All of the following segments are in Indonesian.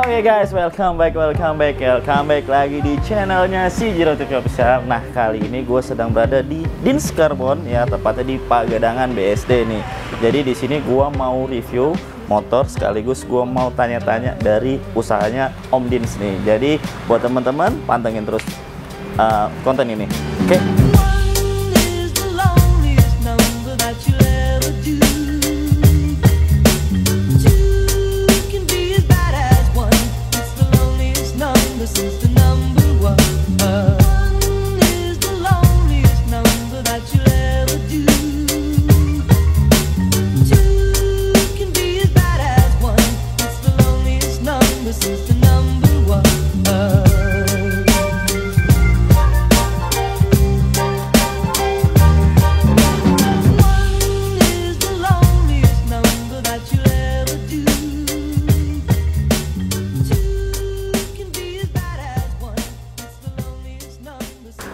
Oke guys, welcome back lagi di channelnya si Jiro Official. Nah, kali ini gue sedang berada di Dins Carbon ya, tepatnya di Pagadangan BSD nih. Jadi di sini gue mau review motor sekaligus gue mau tanya-tanya dari usahanya Om Dins nih. Jadi buat teman-teman pantengin terus konten ini. Oke.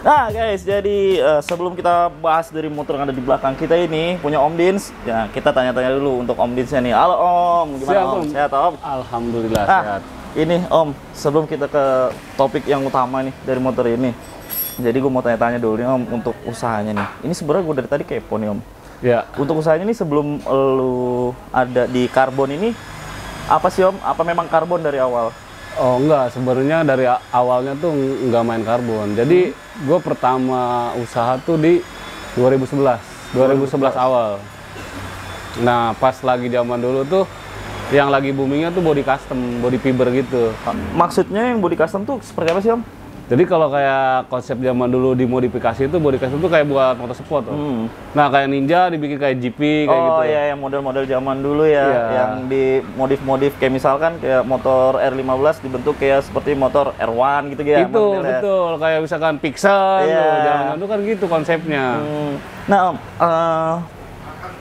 Nah guys, jadi sebelum kita bahas dari motor yang ada di belakang kita ini punya Om Dins, ya kita tanya-tanya dulu untuk Om Dinsnya nih. Halo Om, gimana Siap, Om? Sehat Om? Alhamdulillah sehat. Ini Om, sebelum kita ke topik yang utama nih dari motor ini, jadi gue mau tanya-tanya dulu nih Om untuk usahanya nih. Ini sebenarnya gue dari tadi kepo nih Om. Ya. Untuk usahanya nih sebelum lu ada di karbon ini, apa sih Om? Apa memang karbon dari awal? Oh enggak, sebenarnya dari awalnya tuh nggak main karbon. Jadi gue pertama usaha tuh di 2011 awal. Nah pas lagi zaman dulu tuh yang lagi boomingnya tuh body custom, body fiber gitu. Maksudnya yang body custom tuh seperti apa sih Om? Jadi kalau kayak konsep zaman dulu dimodifikasi itu body custom tuh kayak buat motorsport. Nah kayak Ninja dibikin kayak GP kayak gitu. Oh iya, yang model-model zaman dulu ya, yang dimodif-modif kayak misalkan kayak motor R15 dibentuk kayak seperti motor R1 gitu ya. Itu betul, kayak misalkan Pixel, zaman dulu kan gitu konsepnya. Nah Om,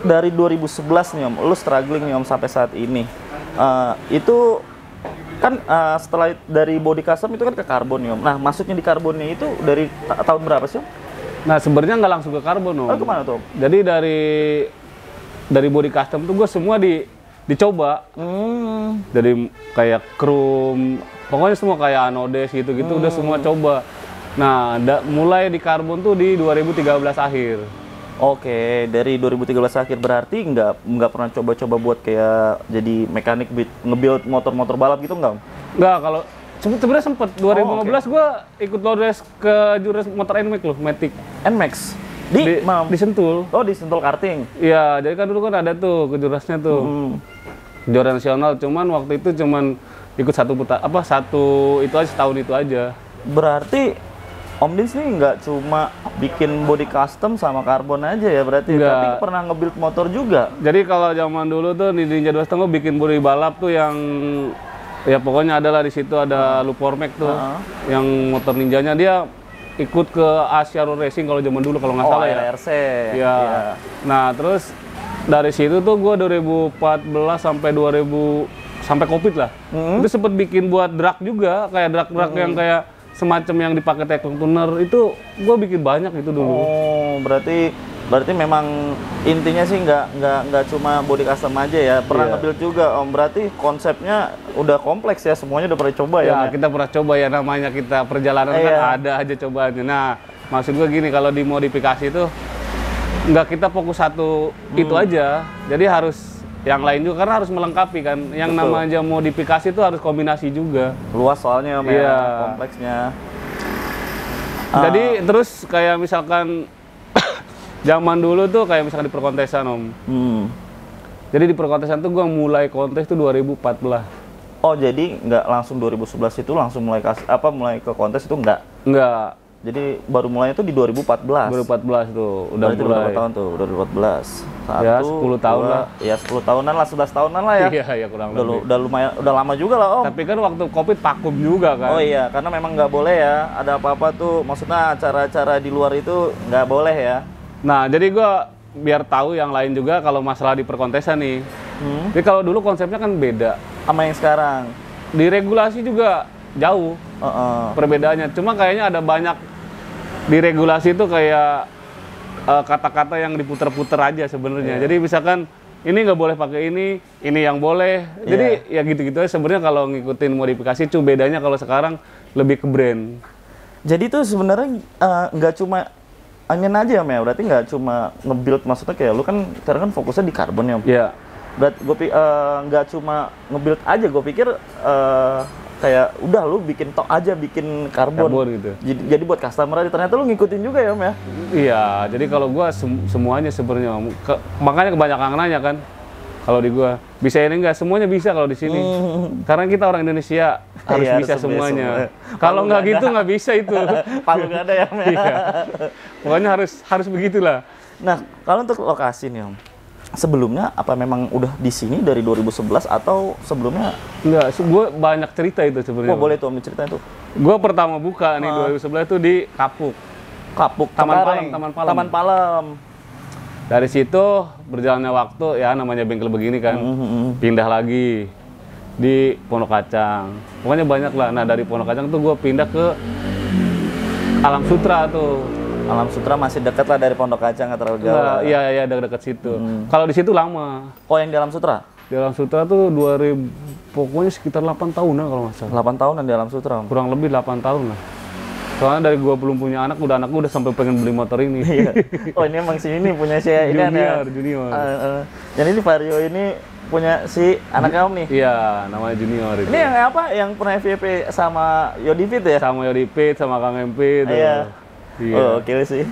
dari 2011 nih Om, lu struggling nih Om sampai saat ini. Itu kan setelah dari body custom itu kan ke karbon nih Om. Nah masuknya di karbonnya itu dari tahun berapa sih Om? Nah sebenarnya nggak langsung ke karbon Om. Oh kemana tuh Om? Jadi dari body custom tuh gue semua dicoba. Dari kayak chrome, pokoknya semua kayak anodes gitu-gitu udah semua coba. Nah mulai di karbon tuh di 2013 akhir. Oke, dari 2013 akhir berarti nggak pernah coba-coba buat kayak jadi mekanik nge-build motor-motor balap gitu nggak? Nggak, kalau sebenarnya sempet 2015 gue ikut road race ke jurus motor NMAX loh, Matic. NMAX? Di Sentul. Oh di Sentul karting? Iya, jadi kan dulu kan ada tuh kejurasnya tuh. Juara nasional, cuman waktu itu cuman ikut satu itu aja, setahun itu aja. Berarti Om Dins nih nggak cuma bikin body custom sama karbon aja ya berarti, tapi pernah nge-build motor juga. Jadi kalau zaman dulu tuh di Ninja 2.5 bikin body balap tuh yang ya pokoknya adalah di situ ada Lupormax tuh, yang motor ninjanya dia ikut ke Asia Road Racing kalau zaman dulu kalau nggak salah ya. RC. Ya. Nah terus dari situ tuh gue 2014 sampai sampai Covid lah. Itu sempet bikin buat drag juga, kayak drag yang kayak semacam yang dipakai Tekton Tuner itu gue bikin banyak itu dulu. Oh, berarti memang intinya sih nggak cuma body custom aja ya, pernah nge-build juga Om. Berarti konsepnya udah kompleks ya, semuanya udah pernah coba ya? Ya, kita pernah coba ya, namanya kita perjalanan kan ada aja cobaannya. Nah, maksud gue gini, kalau dimodifikasi itu nggak kita fokus satu itu aja, jadi harus yang lain juga karena harus melengkapi kan. Yang namanya modifikasi itu harus kombinasi juga. Luas soalnya kompleksnya. Jadi terus kayak misalkan zaman dulu tuh kayak misalkan di perkontesan Om. Jadi di perkontesan tuh gue mulai kontes tuh 2014. Oh jadi nggak langsung 2011 itu langsung mulai ke kontes itu nggak? Nggak. Jadi baru mulainya tuh di 2014. 2014 tuh udah berarti mulai. Berapa tahun tuh? Udah 2014. Ya 10 tahun lah. Ya 10 tahunan lah, 11 tahunan lah ya. Iya kurang lebih. Udah lumayan, udah lama juga lah Om. Tapi kan waktu Covid vakum juga kan. Oh iya, karena memang nggak boleh ya. Ada apa-apa tuh, maksudnya acara-acara di luar itu nggak boleh ya. Nah jadi gua biar tahu yang lain juga kalau masalah di perkontesan nih. Jadi kalau dulu konsepnya kan beda sama yang sekarang. Di regulasi juga jauh perbedaannya. Cuma kayaknya ada banyak di regulasi itu kayak kata-kata yang diputer-puter aja sebenarnya. Jadi misalkan ini nggak boleh pakai ini yang boleh. Jadi ya gitu-gitu aja sebenarnya kalau ngikutin modifikasi. Cuma bedanya kalau sekarang lebih ke brand. Jadi tuh sebenarnya nggak cuma angin aja ya, berarti nggak cuma nge-build, maksudnya kayak lu kan sekarang kan fokusnya di karbon ya. Iya. Berarti gue nggak cuma nge-build aja, gue pikir kayak udah lu bikin tok aja, bikin karbon Gitu. Jadi buat customer aja, ternyata lu ngikutin juga ya Om ya. Iya, jadi kalau gua semuanya sebenarnya Om. Makanya kebanyakan nanya kan. Kalau di gua bisa ini enggak, semuanya bisa kalau di sini. Karena kita orang Indonesia harus Iya, bisa harus semuanya. semua. Kalau nggak gitu nggak bisa itu. Palu nggak ada ya Om ya. Iya. Pokoknya harus begitulah. Nah, kalau untuk lokasi nih Om, sebelumnya apa memang udah di sini dari 2011 atau sebelumnya? Enggak, gue banyak cerita itu sebenarnya. Oh, boleh tuh Om diceritain tuh. Gue pertama buka nih 2011 itu di Kapuk. Taman Taman Palem. Dari situ berjalannya waktu ya namanya bengkel begini kan. Pindah lagi di Pondok Kacang. Pokoknya banyak lah. Nah, dari Pondok Kacang tuh gue pindah ke Alam Sutra tuh. Alam Sutra masih dekat lah dari Pondok Kacang, nggak terlalu jauh. Iya, dekat situ. Kalau di situ lama. Oh, yang di Alam Sutra? Di Alam Sutra tuh 2000, pokoknya sekitar 8 tahunan kalau nggak salah. 8 tahunan di Alam Sutra. Kurang lebih 8 tahun lah. Soalnya dari gua belum punya anak, anakku udah sampai pengen beli motor ini. Iya. Oh, ini emang si ini punya si ini ya. Junior. Jadi ini Vario ini punya si anaknya Om nih. Iya, namanya Junior itu. Ini yang apa? Yang pernah FVP sama Yodivit ya? Sama Yodipit, sama Kang MP itu. Iya. Iya. Oh, oke sih.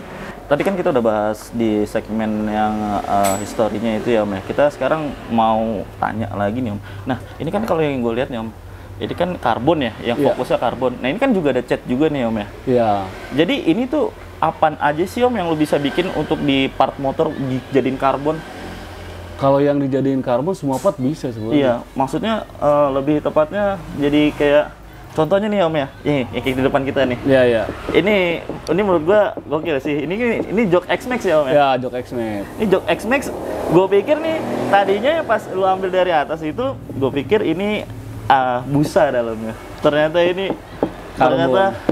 Tadi kan kita udah bahas di segmen yang historinya itu ya Om ya. Kita sekarang mau tanya lagi nih Om. Nah, ini kan kalau yang gue lihat nih Om, ini kan karbon ya, yang fokusnya karbon. Nah, ini kan juga ada cat juga nih Om ya. Iya. Jadi ini tuh apaan aja sih Om yang lu bisa bikin untuk di part motor dijadiin karbon? Kalau yang dijadiin karbon semua part bisa sebenarnya. Iya, maksudnya lebih tepatnya jadi kayak contohnya nih Om ya. Ini yang kayak di depan kita nih. Iya, iya. Ini menurut gua gokil sih. Ini jok X-Max ya Om ya? Ya, jok X-Max. Ini jok X-Max, gue pikir nih tadinya pas lu ambil dari atas itu, gue pikir ini busa dalamnya. Ternyata ini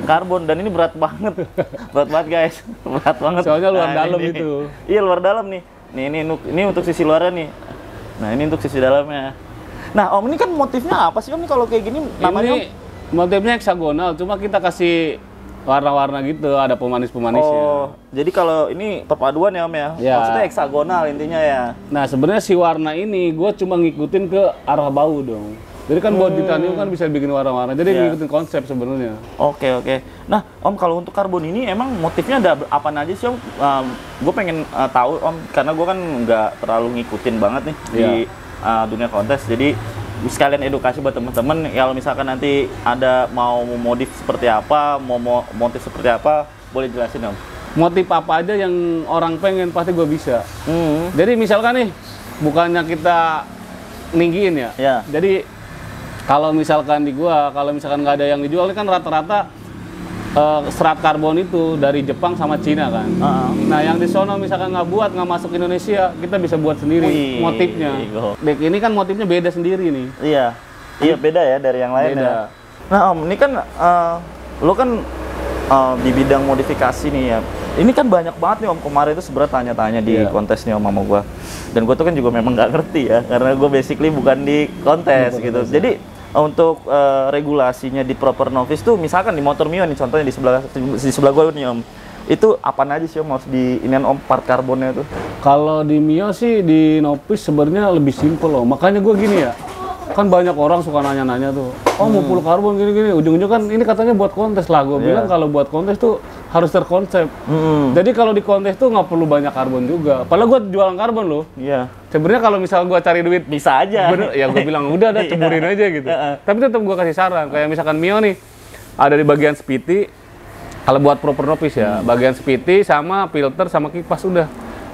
karbon dan ini berat banget. Berat banget guys. Berat banget. Soalnya luar dalam ini. itu. Iya, luar dalam nih. Nih ini untuk sisi luarnya nih. Nah, ini untuk sisi dalamnya. Nah, Om ini kan motifnya apa sih Om kalau kayak gini namanya? Ini motifnya heksagonal, cuma kita kasih warna-warna gitu, ada pemanis-pemanisnya. Oh, jadi kalau ini perpaduan ya Om ya? Ya. Maksudnya heksagonal intinya ya? Nah, sebenarnya si warna ini gue cuma ngikutin ke arah bau dong. Jadi kan buat titanium kan bisa bikin warna-warna, jadi ngikutin konsep sebenarnya. Oke. Nah, Om kalau untuk karbon ini emang motifnya ada apa aja sih Om? Gue pengen tahu Om, karena gue kan nggak terlalu ngikutin banget nih di dunia kontes. Jadi sekalian edukasi buat temen-temen, kalau misalkan nanti ada mau modif seperti apa, mau motif seperti apa, boleh jelasin Om? Motif apa aja yang orang pengen pasti gue bisa. Jadi misalkan nih, bukannya kita ninggiin ya. Jadi kalau misalkan di gua, kalau misalkan nggak ada yang dijual, kan rata-rata serat karbon itu dari Jepang sama Cina kan. Nah, yang di sono misalkan nggak buat, nggak masuk Indonesia, kita bisa buat sendiri motifnya. Dek ini kan motifnya beda sendiri nih. Iya beda ya dari yang lain ya. Nah Om, ini kan lo kan di bidang modifikasi nih ya. Ini kan banyak banget nih Om, kemarin itu sebenarnya tanya-tanya di kontes nih Om sama gua. Dan gua tuh kan juga memang nggak ngerti ya, karena gua basically bukan di kontes gitu. Jadi untuk regulasinya di proper novice tuh, misalkan di motor Mio nih contohnya di sebelah gua nih Om, itu apa aja sih Om harus di inian Om part karbonnya tuh? Kalau di Mio sih di novice sebenarnya lebih simpel loh. Makanya gua gini ya, kan banyak orang suka nanya-nanya tuh, oh mau full karbon gini-gini, ujung-ujung kan ini katanya buat kontes lah. Gua bilang kalau buat kontes tuh harus terkonsep. Jadi kalau di kontes tuh nggak perlu banyak karbon juga. Padahal gua jualan karbon loh. Iya. Sebenarnya kalau misal gua cari duit bisa aja. Bener, ya gua bilang udah ada ceburin aja gitu. Tapi tetap gua kasih saran, kayak misalkan Mio nih ada di bagian spiti. Kalau buat proper novice ya, bagian spiti sama filter sama kipas udah.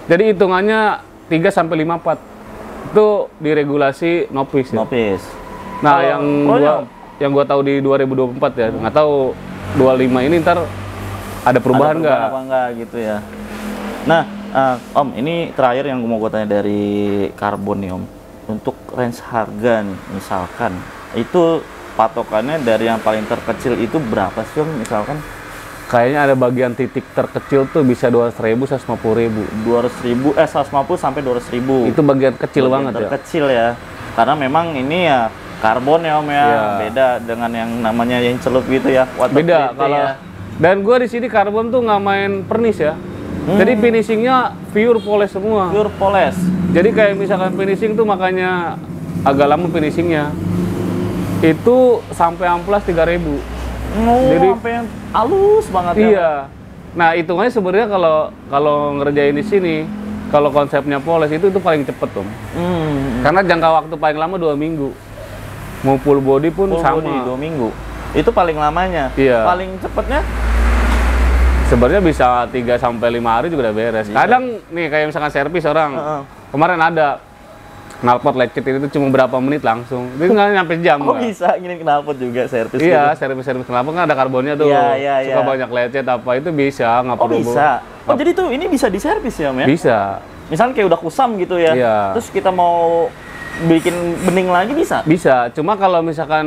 Jadi hitungannya 3 sampai 5 part. Itu diregulasi novice ya. Novice. Nah, yang gua tahu di 2024 ya, nggak tahu 25 ini ntar ada perubahan nggak? Apa enggak gitu ya. Nah, Om, ini terakhir yang mau gue tanya dari karbon nih Om. Untuk range harga nih, misalkan itu patokannya dari yang paling terkecil itu berapa sih Om misalkan? Kayaknya ada bagian titik terkecil tuh bisa 200.000, 150.000. 200.000, 150 sampai 200.000. Itu bagian kecil banget ya. Terkecil ya. Karena memang ini ya karbon ya Om ya. Iya. Beda dengan yang namanya yang celup gitu ya. Beda kalau ya. Dan gua di sini karbon tuh nggak main pernis ya. Jadi finishingnya pure polish semua. Pure polish. Jadi kayak misalkan finishing tuh makanya agak lama finishingnya. Itu sampai amplas 3.000. Jadi sampai yang halus banget ya. Iya. Nah, hitungannya sebenarnya kalau ngerjain di sini, kalau konsepnya polish itu paling cepet Om. Karena jangka waktu paling lama 2 minggu. Mau full body pun Full sama. body 2 minggu. Itu paling lamanya. Iya. Paling cepetnya Sebenarnya bisa 3 sampai 5 hari juga udah beres. Iya. Kadang nih kayak misalkan servis orang. Kemarin ada knalpot lecet itu cuma berapa menit langsung. Itu nggak nyampe jam. Oh bisa gini knalpot juga servis. Iya, gitu. servis knalpot kan ada karbonnya tuh. Iya, Suka banyak lecet apa itu bisa, nggak Oh perlu. bisa. Oh jadi tuh ini bisa diservis ya Om ya? Bisa. Misalnya kayak udah kusam gitu ya. Iya. Terus kita mau bikin bening lagi bisa? Bisa. Cuma kalau misalkan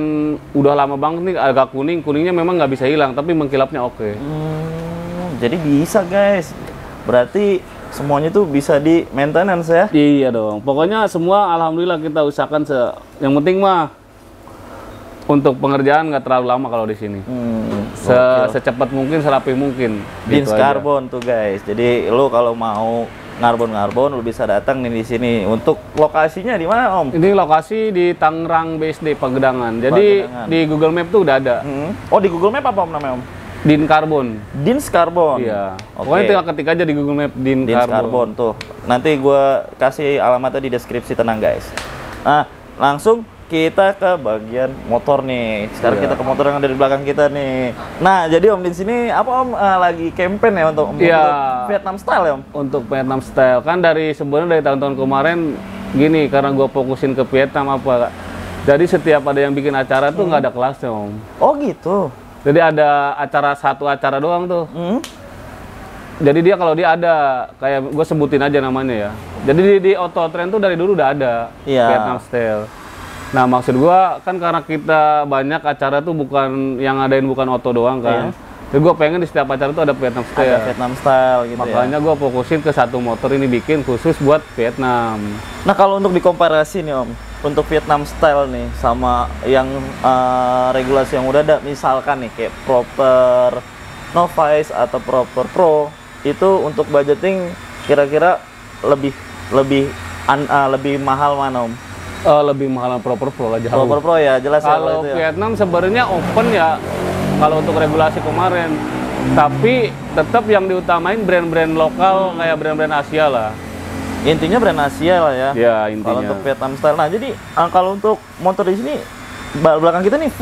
udah lama banget nih agak kuningnya memang nggak bisa hilang, tapi mengkilapnya oke. Jadi bisa guys. Berarti semuanya tuh bisa di maintenance ya? Iya dong. Pokoknya semua alhamdulillah kita usahakan yang penting mah untuk pengerjaan nggak terlalu lama kalau di sini. Secepat mungkin, serapi mungkin. Dins Gitu Carbon tuh guys. Jadi lu kalau mau ngarbon lu bisa datang nih di sini. Untuk lokasinya di mana Om? Ini lokasi di Tangerang BSD Pagedangan. Jadi Pagedangan. di Google Map tuh udah ada. Oh di Google Map apa Om namanya Om? Din Carbon. Dins Carbon. Iya. Oke. Pokoknya tinggal ketik aja di Google Map Din Dins Carbon. Carbon tuh. Nanti gua kasih alamatnya di deskripsi, tenang guys. Nah, langsung kita ke bagian motor nih. Sekarang Iya. kita ke motor yang ada di belakang kita nih. Nah, jadi Om di sini apa Om lagi campaign ya untuk Iya. Vietnam style ya Om? Untuk Vietnam style kan sebenarnya dari tahun-tahun kemarin gini, karena gue fokusin ke Vietnam apa. Jadi setiap ada yang bikin acara tuh nggak ada kelasnya Om. Oh gitu. Jadi ada satu acara doang tuh. Jadi kalau dia ada, kayak gue sebutin aja namanya ya. Jadi di Auto Trend tuh dari dulu udah ada Iya. Vietnam style. Nah maksud gue kan karena kita banyak acara tuh bukan yang ngadain bukan auto doang kan. Jadi gue pengen di setiap acara tuh ada Vietnam style. Ada Vietnam style gitu ya. Makanya gue fokusin ke satu motor ini bikin khusus buat Vietnam. Nah kalau untuk dikomparasi nih Om, untuk Vietnam style nih sama yang regulasi yang udah ada, misalkan nih kayak Proper Novice atau Proper Pro, itu untuk budgeting kira-kira lebih mahal mana Om? Lebih mahal Proper Pro lah jauh. Proper Pro ya jelas ya. Kalau itu ya. Vietnam sebenarnya open ya kalau untuk regulasi kemarin. Tapi tetap yang diutamain brand-brand lokal kayak brand-brand Asia lah. Intinya brand Asia lah ya. Ya intinya. Kalau untuk Vietnam style. Nah jadi kalau untuk motor di sini belakang kita nih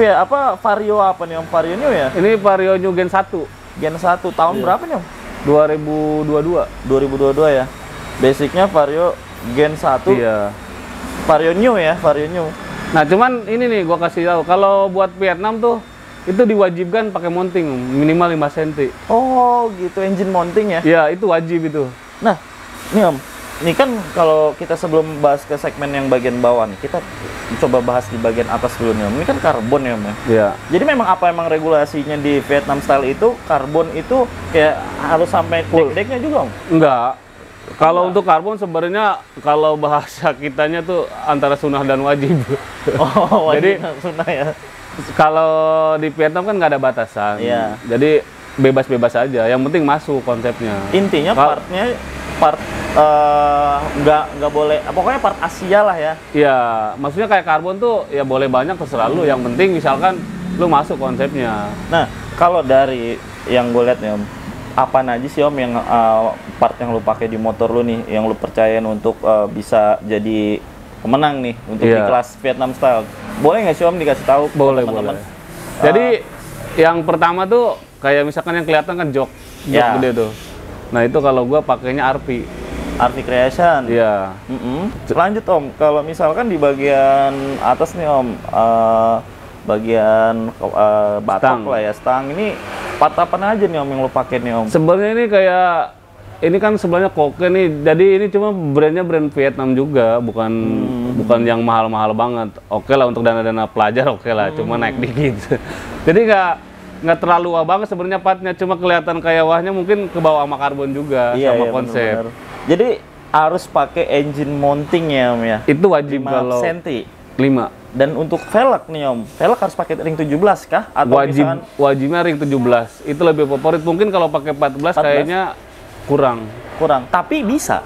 Vario apa nih Om? Vario New ya? Ini Vario New Gen 1. Gen 1 tahun berapa nih Om? 2022. 2022 ya. Basicnya Vario Gen 1. Iya. Vario New ya, Vario New. Nah cuman ini nih gua kasih tahu kalau buat Vietnam tuh itu diwajibkan pakai mounting minimal 5 cm. Oh gitu, engine mounting ya. Ya itu wajib itu. Nah nih Om, ini kan kalau kita sebelum bahas ke segmen yang bagian bawah nih, kita coba bahas di bagian atas dulu nih Om. Ini kan karbon ya Om ya. Iya. Jadi memang regulasinya di Vietnam style itu karbon itu kayak harus sampai dek-deknya juga Om? Enggak. Kalau untuk karbon sebenarnya kalau bahasa kitanya tuh antara sunnah dan wajib. Oh, Jadi sunnah ya. kalau di Vietnam kan nggak ada batasan. Iya. Jadi bebas-bebas aja. Yang penting masuk konsepnya. Intinya part nggak boleh, pokoknya part Asia lah ya. Iya, maksudnya kayak karbon tuh ya boleh banyak terserah lu. Yang penting misalkan lu masuk konsepnya. Nah, kalau dari yang gue lihat nih Om, apa aja sih Om yang part yang lu pakai di motor lu nih, yang lu percayain untuk bisa jadi pemenang nih untuk di kelas Vietnam style? Boleh nggak sih Om dikasih tahu? Boleh, boleh. Jadi yang pertama tuh kayak misalkan yang kelihatan kan jok gede tuh. Nah itu kalau gua pakainya RP Creation. Iya. Lanjut Om, kalau misalkan di bagian atas nih Om, bagian batok lah ya, stang ini part apa aja nih Om yang lu pakai nih Om? Sebenarnya ini kayak ini kan sebenarnya koke nih, jadi ini cuma brandnya brand Vietnam juga, bukan yang mahal-mahal banget. Oke lah untuk dana-dana pelajar oke lah, cuma naik dikit. Jadi nggak terlalu wah banget sebenarnya partnya, cuma kelihatan kayak wahnya mungkin ke bawah sama karbon juga sama konsep. Bener-bener. Jadi harus pakai engine mounting ya Om ya. Itu wajib 5 kalau senti. 5. Dan untuk velg nih Om, velg harus pakai ring 17 kah? Atau Wajibnya ring 17. Itu lebih favorit. Mungkin kalau pakai 14 kayaknya kurang. Tapi bisa.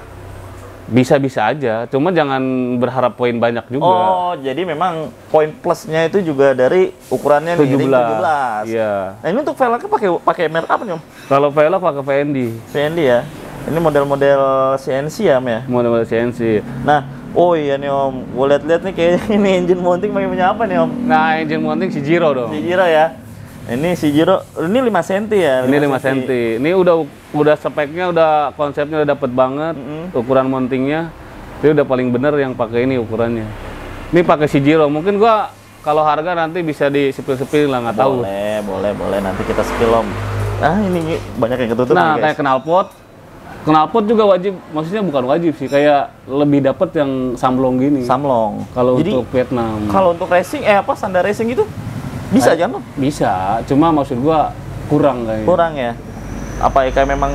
Bisa-bisa aja, cuma jangan berharap poin banyak juga. Oh, jadi memang poin plusnya itu juga dari ukurannya 17. nih, ring 17. Iya. Nah, ini untuk velgnya pakai merek apa nih Om? Kalau velg pakai VND. VND ya. Ini model-model CNC ya Om ya? Model CNC. Nah, oh iya nih Om, gue lihat-lihat nih kayaknya ini engine mounting punya apa nih Om? Nah, engine mounting Shijiro dong. Shijiro ya. Ini Shijiro, ini 5 cm ya? Ini 5 cm. Ini udah speknya, udah konsepnya udah dapet banget. Ukuran mountingnya itu udah paling bener yang pakai ini ukurannya. Ini pakai Shijiro. Mungkin gua kalau harga nanti bisa di sepil-sepil lah, nggak tahu. Boleh nanti kita spill Om. Ah, ini banyak yang ketutup Nah, nih, guys. kayak knalpot juga wajib, maksudnya bukan wajib sih, kayak lebih dapet yang samlong gini. Samlong. Kalau Jadi, untuk Vietnam. kalau untuk racing, standar racing itu bisa aja Om? Bisa, cuma maksud gua kurang kayaknya. Kurang ya? Apa ya kayak memang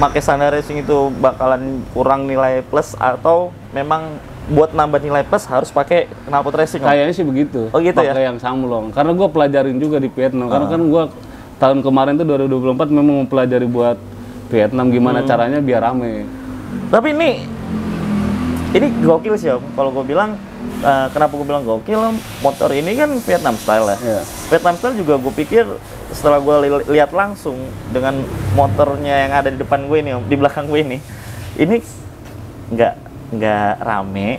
pakai standar racing itu bakalan kurang nilai plus, atau memang buat nambah nilai plus harus pakai knalpot racing Om? Kayaknya sih begitu. Oh gitu ya? Pakai yang samlong. Karena gua pelajarin juga di Vietnam. Karena kan gua tahun kemarin tuh 2024 memang mempelajari buat Vietnam gimana caranya biar rame. Tapi ini gokil sih Om. Kalau gue bilang, kenapa gue bilang gokil Om? Motor ini kan Vietnam style ya. Iya. Vietnam style juga gue pikir setelah gue lihat langsung dengan motornya yang ada di depan gue ini Om, di belakang gue ini nggak rame,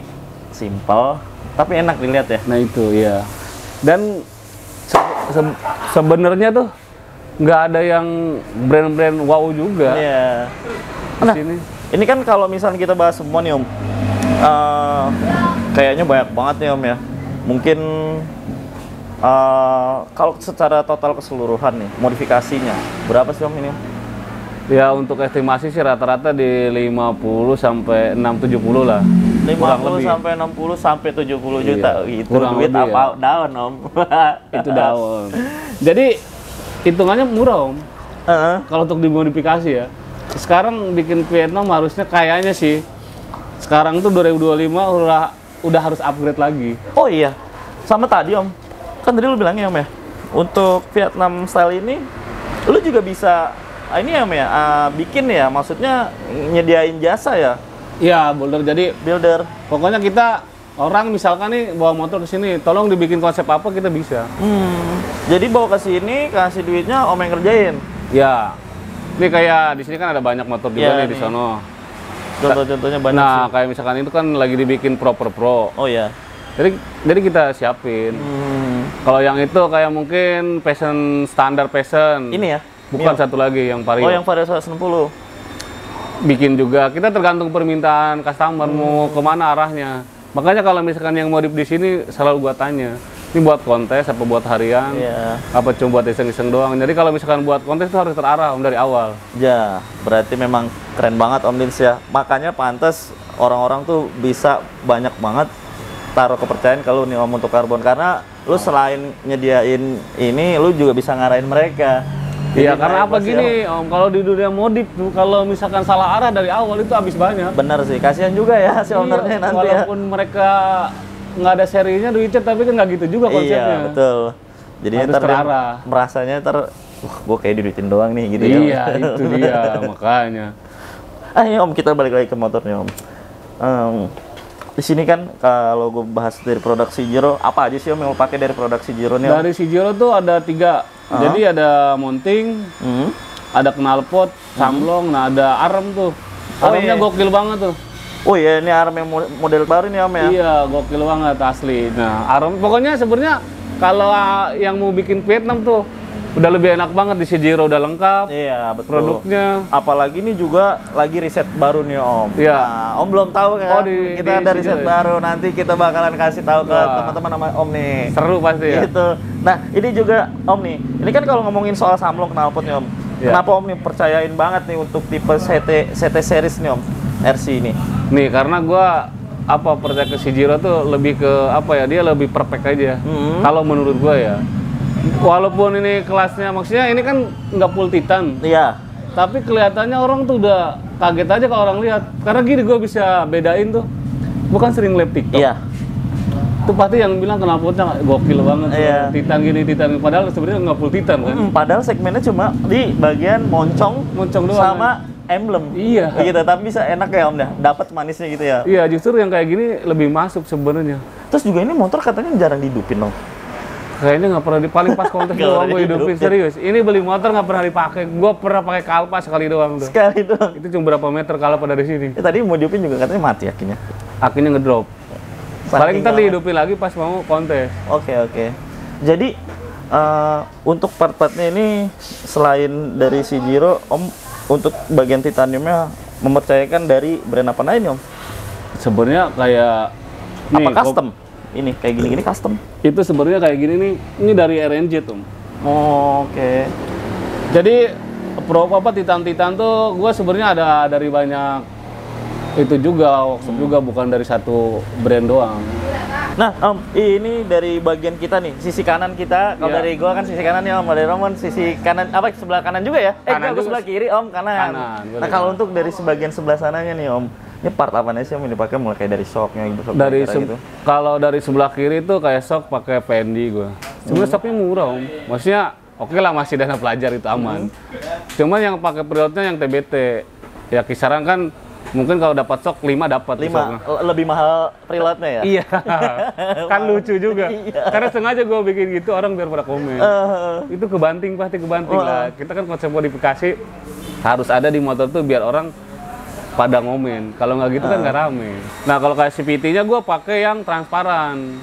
simple, tapi enak dilihat ya. Nah itu ya. Dan sebenarnya tuh nggak ada yang brand-brand wow juga. Iya. Di Nah, sini. ini kan kalau misalnya kita bahas semua nih Om, kayaknya banyak banget nih Om ya. Mungkin kalau secara total keseluruhan nih, modifikasinya berapa sih Om ini Om? Ya untuk estimasi sih rata-rata di 50 sampai 670 lah. 50 sampai 60 sampai 70 juta. Iya, Itu kurang duit lebih apa daun Om? Itu daun. Jadi hitungannya murah Om. Heeh. Kalau untuk dimodifikasi ya. Sekarang bikin Vietnam harusnya kayaknya sih sekarang tuh 2025 udah harus upgrade lagi. Oh iya, sama tadi Om, kan tadi lu bilangnya Om ya, untuk Vietnam style ini, lu juga bisa, ini Om ya, bikin ya, maksudnya nyediain jasa ya, Iya, builder. Jadi builder. pokoknya kita orang misalkan nih bawa motor ke sini, tolong dibikin konsep apa kita bisa. Jadi bawa ke sini, kasih duitnya Om yang kerjain. Ya. Ini kayak di sini kan ada banyak motor juga Iya, nih di nih. sono. Contoh-contohnya banyak Nah, sih. kayak misalkan itu kan lagi dibikin pro. Oh iya. Jadi kita siapin. Kalau yang itu kayak mungkin passion standar passion. Ini ya? Bukan Mio. satu lagi yang Vario. Oh yang Vario 160. Bikin juga. Kita tergantung permintaan customer mau kemana arahnya. Makanya kalau misalkan yang modif di sini selalu gua tanya, ini buat kontes apa buat harian? Iya. Apa cuma buat iseng-iseng doang? Jadi kalau misalkan buat kontes itu harus terarah Om dari awal. Ya, berarti memang keren banget Om Dins ya. Makanya pantas orang-orang tuh bisa banyak banget taruh kepercayaan kalau nih Om untuk karbon, karena lu selain nyediain ini, lu juga bisa ngarahin mereka. Iya, Jadi karena naik apa bus gini Om, kalau di dunia modif tuh kalau misalkan salah arah dari awal itu habis banyak. Bener sih, kasihan juga ya si ownernya Iya, nanti ya. walaupun mereka nggak ada serinya duitnya, tapi kan nggak gitu juga konsepnya. Iya, betul. Jadi Harus ntar dia terarah. merasanya gue kayak diduitin doang nih gitu ya. Iya, itu dia makanya. Ya Om, kita balik lagi ke motornya Om. Di sini kan kalau gue bahas dari produk Shijiro, apa aja sih Om yang lo pakai dari produk Shijiro nih Om? Dari Shijiro tuh ada 3. Jadi ada mounting, ada knalpot, samlong, nah ada arm tuh. Armnya iya. gokil banget tuh. Oh iya, ini arm yang model baru nih Om ya? Iya, gokil banget asli. Nah, arm pokoknya sebenarnya kalau yang mau bikin Vietnam tuh udah lebih enak banget. Di Shijiro udah lengkap. Iya, betul. Produknya. Apalagi ini juga lagi riset baru nih Om. Iya. Nah, Om belum tahu kan? Oh, di Kita ada riset Shijiro ya? baru. Nanti kita bakalan kasih tahu ke Wah. teman-teman sama Om nih. Seru pasti ya. Gitu. Nah, ini juga Om nih. Ini kan kalau ngomongin soal samlong knalpot nih Om. Iya. Kenapa Om nih percayain banget nih untuk tipe CT series nih Om? RC ini. Nih, karena gua percaya ke Shijiro tuh lebih ke apa ya? Dia lebih perfect aja. Kalau menurut gua ya. Walaupun ini kelasnya, maksudnya ini kan nggak full titan, Iya. tapi kelihatannya orang tuh udah kaget aja kalau orang lihat. Karena gini gue bisa bedain tuh, bukan sering live TikTok. Iya. Itu pasti yang bilang knalpotnya gokil banget, Iya. titan gini, titan gini. Padahal sebenarnya nggak full titan kan. Padahal segmennya cuma di bagian moncong Moncong doang, sama emblem. Iya. Gitu, tapi bisa enak ya Om dah. Dapat manisnya gitu ya. Iya, justru yang kayak gini lebih masuk sebenarnya. Terus juga ini motor katanya jarang dihidupin Om. Kayaknya nggak pernah paling pas kontes Nggak doang pernah gue hidupin, dihidupin. serius. Ini beli motor nggak pernah dipakai. Gue pernah pakai kalpa sekali doang tuh. Sekali doang. Itu cuma berapa meter kalpa dari sini. Tadi mau dihidupin juga katanya mati akhirnya. Akhirnya ngedrop. Saking Paling ntar lama. dihidupin lagi pas mau kontes. Oke. Jadi untuk part-partnya ini selain dari si Jiro, Om untuk bagian titaniumnya mempercayakan dari brand apa lain Om? Sebenarnya kayak Apa custom? Ini kayak gini-gini custom. Itu sebenarnya kayak gini nih. Ini dari RNJ tuh. Oke. Jadi titan-titan tuh gue sebenarnya ada dari banyak itu juga, workshop juga, bukan dari satu brand doang. Nah, Om, ini dari bagian kita nih, sisi kanan kita. Kalau Iya. dari gua kan sisi kanan ya Om, dari Roman sisi kanan apa sebelah kanan juga ya? Kanan Gua juga. sebelah kiri Om, kanan. Kanan, Nah, boleh. kalau untuk dari sebagian sebelah sananya nih Om, ini part apa nih sih Om yang dipakai mulai kayak dari shocknya gitu, shock Dari breaker gitu. kalau dari sebelah kiri itu kayak shock pakai Fendi gue. Sebenarnya shocknya murah Om. Maksudnya oke lah, masih dana pelajar itu aman. Cuman yang pakai preloadnya yang TBT. Ya kisaran kan mungkin kalau dapat shock 5 dapat 5 lebih mahal preloadnya ya? Iya. Kan lucu juga. Iya. Karena sengaja gue bikin gitu orang biar pada komen. Itu kebanting, pasti kebanting lah. Kita kan konsep modifikasi harus ada di motor tuh biar orang pada ngomen. Kalau nggak gitu kan nggak rame. Nah kalau kayak CVT-nya gue pakai yang transparan.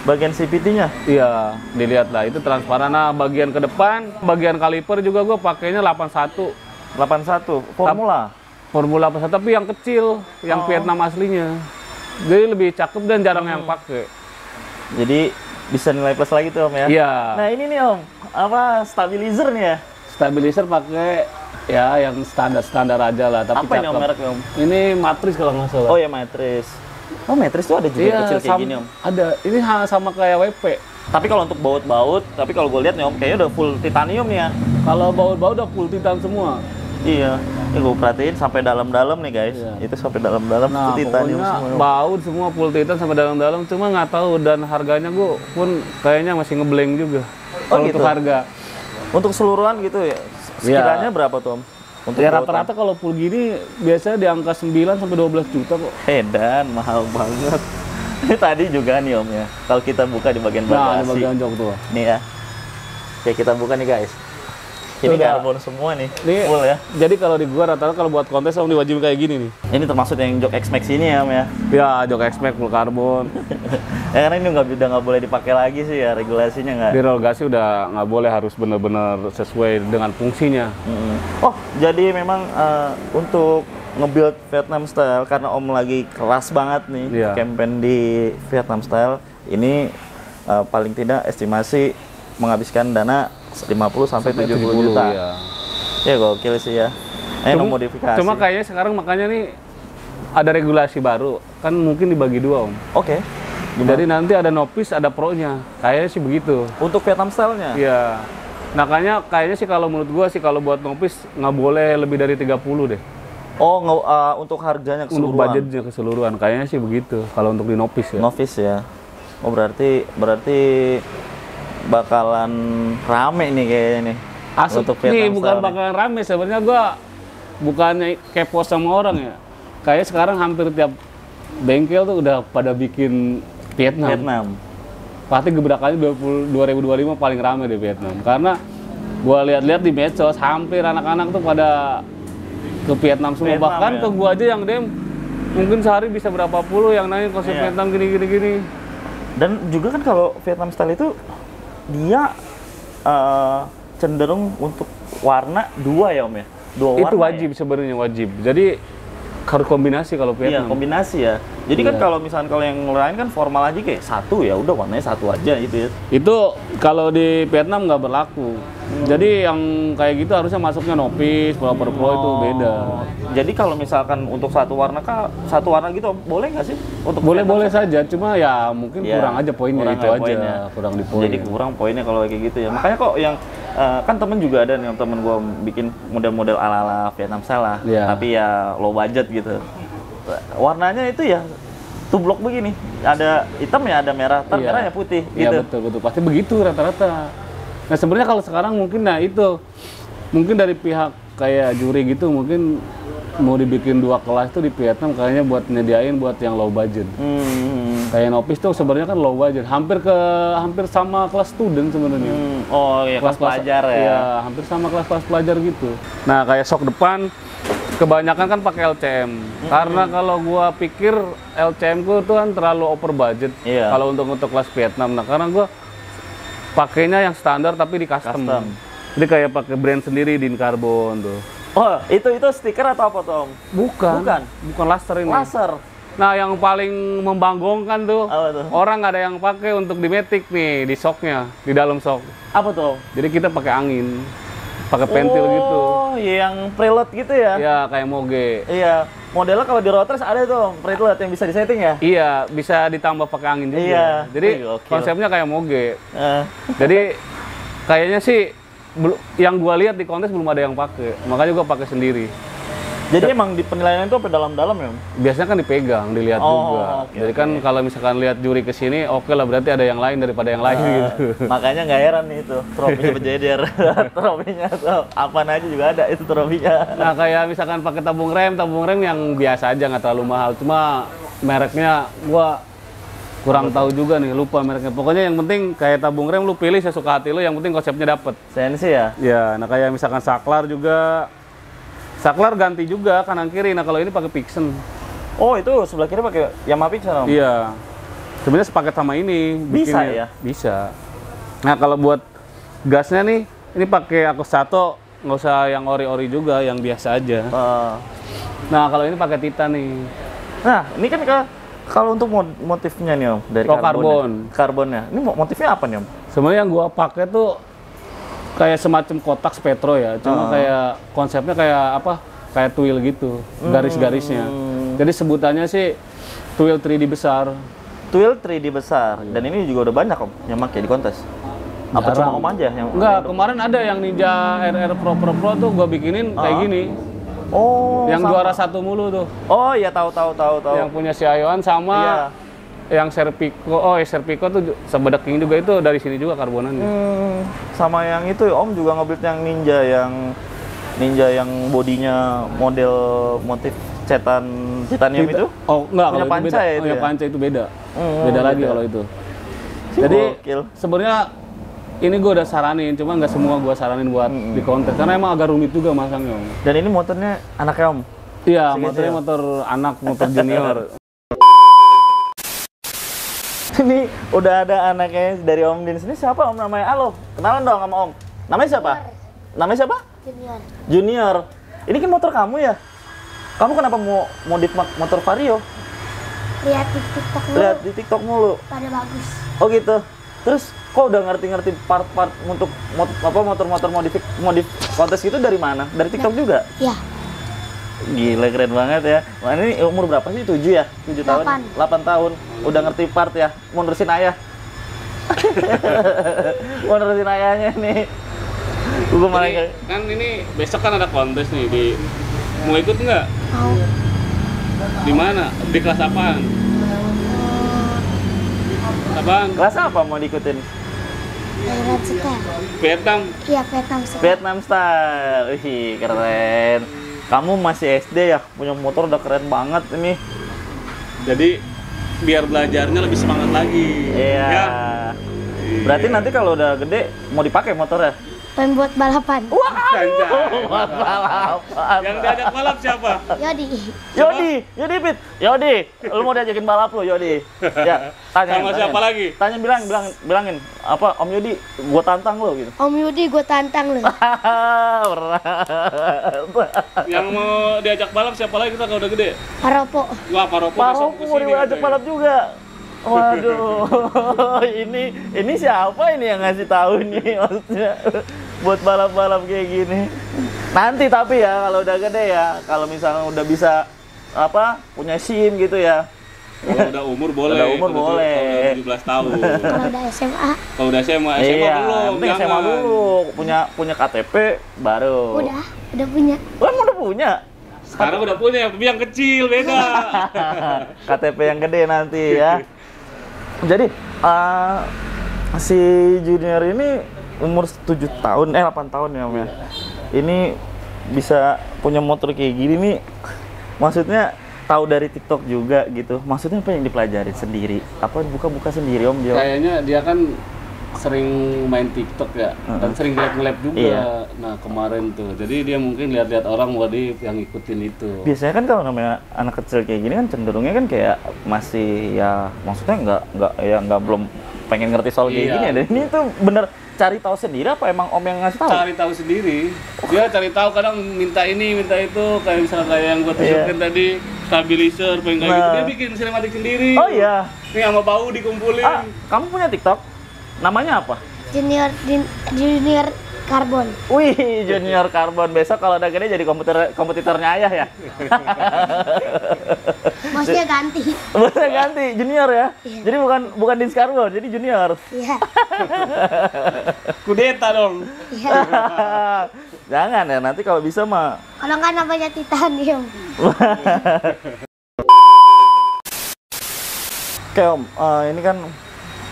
Bagian CVT-nya? Iya, dilihat lah itu transparan. Nah bagian ke depan, bagian kaliper juga gue pakainya 81. 81 formula. Formula 81 tapi yang kecil, yang Vietnam aslinya. Jadi lebih cakep dan jarang yang pakai. Jadi bisa nilai plus lagi tuh Om ya? Iya. Nah ini nih Om, apa stabilizer nih ya? Stabilizer pakai ya yang standar aja lah, tapi Apa ini Om cakep. mereknya Om? Ini matris kalau nggak salah. Oh ya matris. Oh matris tuh ada juga Iya, kecil kayak gini Om? ada. Ini sama kayak WP. Tapi kalau untuk baut-baut, tapi kalau gue lihat nih Om, kayaknya udah full titanium nih ya. Kalau baut-baut udah full titan semua. Iya, ini gue perhatiin sampai dalam-dalam nih guys. Iya. Itu sampai dalam-dalam Nah, itu titanium pokoknya semua. baut semua full titan sampai dalam-dalam. Cuma nggak tahu dan harganya gue pun kayaknya masih ngeblank juga. Oh, Kalau gitu? untuk harga. Untuk seluruhan gitu ya, sekiranya berapa tuh Om? Untuk Ya baut, rata-rata kalau full gini biasanya di angka 9 sampai 12 juta kok. Edan, mahal banget. Ini tadi juga nih Om ya, kalau kita buka di bagian Nah, di bagasi. bagian jok tuh. Nih ya, kayak kita buka nih guys. Ini Tuh, karbon semua nih, Nih, full ya. Jadi kalau di gua rata-rata kalau buat kontes Om diwajibin kayak gini nih. Ini termasuk yang jok X-Max ini ya Om ya. Ya, jok X-Max full karbon. Ya karena ini udah nggak boleh dipakai lagi sih ya, regulasinya nggak. Dirolgasi udah nggak boleh, harus benar-benar sesuai dengan fungsinya. Oh, jadi memang untuk nge-build Vietnam Style karena Om lagi keras banget nih Iya. campaign di Vietnam Style ini paling tidak estimasi menghabiskan dana 50 sampai 70 juta. Ya. Ya gokil sih ya. Ini modifikasi. Cuma kayaknya sekarang makanya nih ada regulasi baru, kan mungkin dibagi dua Om. Oke. Jadi nanti ada novice, ada pro-nya. Kayaknya sih begitu. Untuk Vietnam Style-nya. Iya. Makanya kayaknya sih kalau menurut gua sih kalau buat novice nggak boleh lebih dari 30 deh. Oh, untuk harganya Untuk keseluruhan. budgetnya keseluruhan. Kayaknya sih begitu kalau untuk di novice ya. Novice ya. Oh, berarti bakalan rame nih kayaknya nih. Asli untuk nih Vietnam bukan Style nih. bakalan rame sebenarnya, gua bukannya kepo sama orang ya. Kayak sekarang hampir tiap bengkel tuh udah pada bikin Vietnam. Vietnam. Pasti gebrakannya 2025 paling rame di Vietnam. Karena gua lihat-lihat di medsos hampir anak-anak tuh pada ke Vietnam semua. Vietnam, Bahkan ya? ke gua aja yang dem mungkin sehari bisa berapa puluh yang nanya konsep Iya. Vietnam gini. Dan juga kan kalau Vietnam Style itu dia cenderung untuk warna dua ya Om ya? Dua warna Itu wajib sebenarnya wajib. Jadi harus kombinasi kalau Iya, Vietnam. kombinasi ya. Jadi kan Iya. kalau misalkan kalau yang lain kan formal aja kayak satu ya udah warnanya satu aja gitu ya. Itu kalau di Vietnam nggak berlaku. Jadi yang kayak gitu harusnya masuknya Nopis, Proper Pro itu beda. Jadi kalau misalkan untuk satu warna gitu boleh nggak sih? Untuk Boleh-boleh saja, cuma ya mungkin Ya, kurang aja poinnya kurang itu ya aja, poinnya. kurang di poin. Jadi kurang poinnya kalau kayak gitu ya. Makanya kok yang kan temen juga ada nih, temen gua bikin model-model ala-ala Vietnam style lah. Iya. Tapi ya low budget gitu. Warnanya itu ya tublok begini. Ada hitam ya, ada merah, Iya. merahnya putih Iya gitu. betul, pasti begitu rata-rata. Nah sebenarnya kalau sekarang mungkin itu mungkin dari pihak kayak juri gitu mungkin mau dibikin 2 kelas tuh di Vietnam kayaknya buat nyediain buat yang low budget. Kayak Nopis tuh sebenarnya kan low budget, hampir sama kelas student sebenarnya. Oh iya, kelas pelajar ya. Iya, hampir sama kelas pelajar gitu. Nah, kayak sok depan kebanyakan kan pakai LCM. Karena kalau gua pikir LCM ku tuh kan terlalu over budget Iya. kalau untuk kelas Vietnam. Nah, karena gua pakainya yang standar tapi di custom. Jadi kayak pakai brand sendiri Din Carbon tuh. Oh, itu stiker atau apa tuh Om? Bukan. Bukan. Bukan laser ini. Laser. Nah, yang paling membanggongkan tuh, Apa tuh? orang nggak ada yang pakai untuk di Matic nih, di shocknya, di dalam shock. Apa tuh Om? Jadi kita pakai angin, pakai pentil gitu. Oh, yang preload gitu ya? Ya kayak Moge. Iya. Modelnya kalau di Rotors ada tuh preload yang bisa disetting ya? Iya, bisa ditambah pakai angin juga. Iya. Jadi Wih, gokil. konsepnya kayak Moge. Eh, Jadi kayaknya sih yang gua lihat di kontes belum ada yang pakai. Makanya gua pakai sendiri. jadi emang di penilaian itu sampai dalam-dalam ya Om? Biasanya kan dipegang, dilihat Oh, juga. oke, Jadi kan kalau misalkan lihat juri ke sini, oke lah berarti ada yang lain daripada yang lain gitu. Makanya nggak heran nih itu trofinya berjejer. Trofinya tuh apaan aja juga ada itu trofinya. Nah kayak misalkan pakai tabung rem yang biasa aja nggak terlalu mahal, cuma mereknya gua kurang tahu juga nih, lupa mereknya. Pokoknya yang penting kayak tabung rem lu pilih sesuka hati lu, yang penting konsepnya dapet. Sensi ya? Ya, nah kayak misalkan saklar juga, saklar ganti juga kanan kiri. Nah kalau ini pakai Pixen. Oh, itu sebelah kiri pakai Yamaha Pixel Om? Iya, sebenarnya sepaket sama ini. Bisa bikinnya. ya? Bisa. Nah kalau buat gasnya nih, ini pakai Akusato, nggak usah yang ori-ori juga, yang biasa aja. Nah kalau ini pakai Titan nih. Nah, ini kan kalau untuk motifnya nih Om, dari Oh, karbonnya. Ini motifnya apa nih Om? Sebenarnya yang gua pakai tuh kayak semacam kotak spetro ya, cuma kayak konsepnya kayak apa? Kayak tuil gitu, garis-garisnya. Jadi sebutannya sih tuil 3D besar. Tuil 3D besar. Dan ini juga udah banyak Om yang pakai di kontes. Apa cuma Jarang. Om aja yang? Enggak, kemarin ada yang Ninja RR Pro tuh gua bikinin kayak gini. Oh, Yang sama. juara 1 mulu tuh. Oh iya, tahu. Yang punya si Ayoan sama Iya. yang Serpico. Oh, Serpico tuh Sebedak King juga itu dari sini juga karbonannya. Sama yang itu Om juga nge-build yang Ninja yang bodinya model motif titanium itu? Oh, enggak, Punya kalau Panca itu beda. ya itu Oh, ya ya? Panca itu beda. Hmm, beda lagi beda. kalau itu. Jadi Gokil. sebenarnya ini gue udah saranin, cuma nggak semua gue saranin buat di kontes karena emang agak rumit juga masangnya. Om. Dan ini motornya anaknya Om? Iya, Segitu motornya ya? motor anak, motor junior. Ini udah ada anaknya dari Om Din. Ini siapa Om namanya? Halo, kenalan dong sama Om. Namanya siapa? Namanya siapa? Junior. Junior. Ini kan motor kamu ya? Kamu kenapa mau modif motor Vario? Lihat di TikTok dulu. Lihat di TikTok mulu. Pada bagus. Oh gitu. Terus kok udah ngerti-ngerti part-part untuk motor-motor modif kontes gitu dari mana? Dari TikTok juga? Ya, Gila, keren banget ya. Wah, ini umur berapa sih? 7 ya? 7 tahun? 8 tahun. Udah ngerti part ya? Mau nerusin ayah? Mau nerusin ayahnya nih. Gue malah kayak... Kan ini besok kan ada kontes nih mau ikut nggak? mau. Di mana? Di kelas apaan? Apaan? Kelas apa mau diikutin? Red Star. Vietnam. Iya, Vietnam Star. Vietnam Style. Wih, keren. Kamu masih SD ya? Punya motor udah keren banget ini. Jadi biar belajarnya lebih semangat lagi. Iya. Ya? Berarti nanti kalau udah gede mau dipakai motornya? Pembuat balapan. Anjay. Buat balapan. Yang diajak balap siapa? Yodi. Yodi Pit. Yodi, lu mau diajakin balap lu, Yodi. Ya, tanya. Sama siapa lagi? Tanya bilangin apa Om Yodi, gua tantang lu gitu. Om Yudi gue tantang lu. Berat. Yang mau diajak balap siapa lagi kita kalau udah gede? Paropo. Wah, Paropo Paropo besok mau kesini diajak katanya. balap juga. Waduh, ini siapa ini yang ngasih tahu nih maksudnya buat balap-balap kayak gini. Nanti tapi ya kalau udah gede ya, kalau misalnya udah bisa apa punya SIM gitu ya. Kalau udah umur boleh. Udah umur boleh. Kalau udah 17 tahun. Kalau udah SMA. Kalau udah SMA Iya, belum. penting SMA dulu, punya KTP baru. Udah punya. Wah, udah punya. Sekarang udah punya, tapi yang kecil beda. KTP yang gede nanti ya. Jadi si Junior ini umur 7 tahun, 8 tahun ya Om ya. Ini bisa punya motor kayak gini nih. Maksudnya tahu dari TikTok juga gitu. Maksudnya apa yang dipelajari sendiri? Apa buka-buka sendiri Om Jo? Kayaknya dia kan sering main TikTok ya, dan sering nge-lab juga. Iya. Nah kemarin tuh, jadi dia mungkin lihat-lihat orang tadi yang ikutin itu. Biasanya kan kalau namanya anak kecil kayak gini kan cenderungnya kan kayak masih ya maksudnya nggak belum pengen ngerti soal kayak Iya. gini ya. Dan ini tuh bener cari tahu sendiri apa emang Om yang ngasih tahu? Cari tahu sendiri. Dia cari tahu kadang minta ini, minta itu, kayak misalnya kayak yang gua tunjukin tadi, stabilizer, pengen kayak gitu. Dia bikin sinematik sendiri. Oh iya. Ini sama bau dikumpulin. Kamu punya TikTok? Namanya apa? Junior Carbon. Wih, Junior Carbon. Besok kalau udah gede jadi kompetitornya ayah ya? Bosnya ganti. Bosnya ganti, Junior ya? Iya. Jadi bukan Dins Carbon, jadi Junior. Iya. Kudeta dong. Iya. Jangan ya, nanti kalau bisa mah. Kalau nggak namanya titanium. Oke Om, ini kan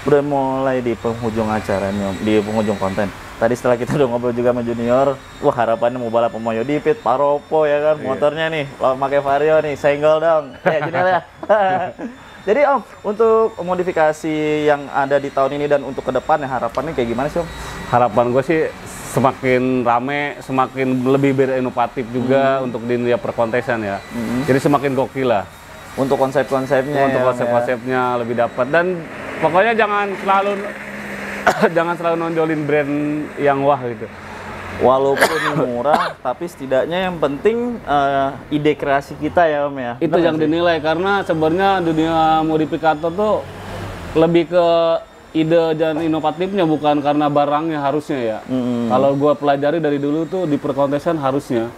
udah mulai di penghujung acara nih Om, di penghujung konten. Tadi setelah kita udah ngobrol juga sama Junior, wah harapannya mau balap sama Yodi Pit, Paropo ya kan, motornya nih, kalau pakai Vario nih, senggol dong, ya Junior ya. Jadi Om, untuk modifikasi yang ada di tahun ini dan untuk ke depannya harapannya kayak gimana sih Om? Harapan gue sih semakin rame, semakin lebih berinovatif juga untuk di dunia perkontesan ya. Jadi semakin gokil lah. Untuk konsep-konsepnya, Untuk ya, Om, konsep-konsepnya lebih dapat, dan pokoknya jangan selalu nonjolin brand yang wah gitu. Walaupun murah, tapi setidaknya yang penting ide kreasi kita ya Om ya. Itu yang dinilai, karena sebenarnya dunia modifikator tuh lebih ke ide dan inovatifnya, bukan karena barangnya harusnya ya. Kalau gua pelajari dari dulu tuh di perkontesan harusnya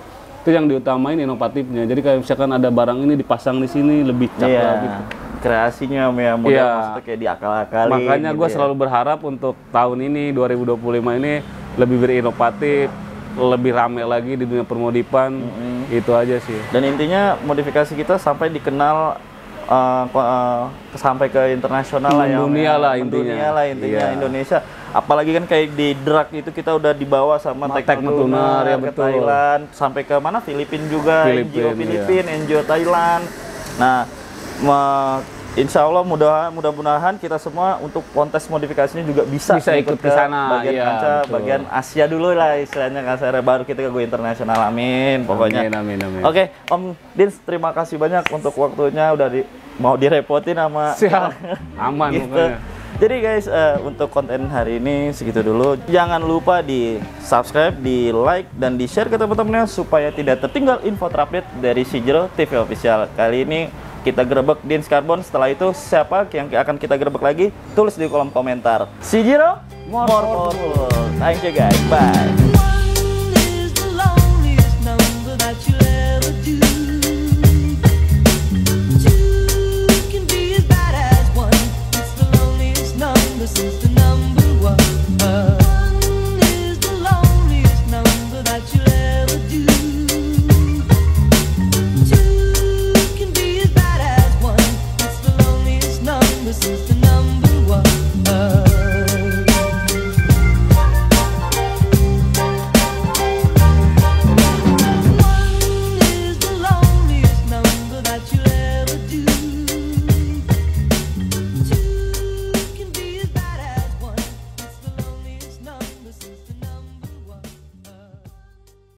itu yang diutamain inovatifnya. Jadi kayak misalkan ada barang ini dipasang di sini lebih cakep gitu. Kreasinya Om ya, model Iya. maksudnya kayak diakal-akalin. Makanya gitu gue ya. selalu berharap untuk tahun ini 2025 ini lebih berinovatif, lebih rame lagi di dunia permodipan. Itu aja sih. Dan intinya modifikasi kita sampai dikenal sampai ke internasional lah ya. Om, Mendunia ya. lah intinya. Mendunia lah intinya Iya. Indonesia. Apalagi kan kayak di drag itu kita udah dibawa sama Teknotuner, ya ke betul. Thailand, sampai ke mana Filipina juga, NGO Filipina, NGO Thailand. Nah, insya Allah mudah-mudahan kita semua untuk kontes modifikasinya juga bisa ikut ke sana. bagian Iya, kancah, betul. bagian Asia dulu lah istilahnya kasarnya, baru kita ke go internasional. Amin pokoknya. Amin. Oke, Om Dins, terima kasih banyak untuk waktunya, udah mau direpotin sama Siap. Aman gitu. pokoknya. Jadi guys, untuk konten hari ini segitu dulu. Jangan lupa di subscribe, di like, dan di share ke teman-temannya supaya tidak tertinggal info terupdate dari Sijiro TV Official. Kali ini kita gerebek Dins Carbon. Setelah itu siapa yang akan kita gerebek lagi? Tulis di kolom komentar. Sijiro, more powerful. Thank you guys, bye. One is the loneliest number that you'll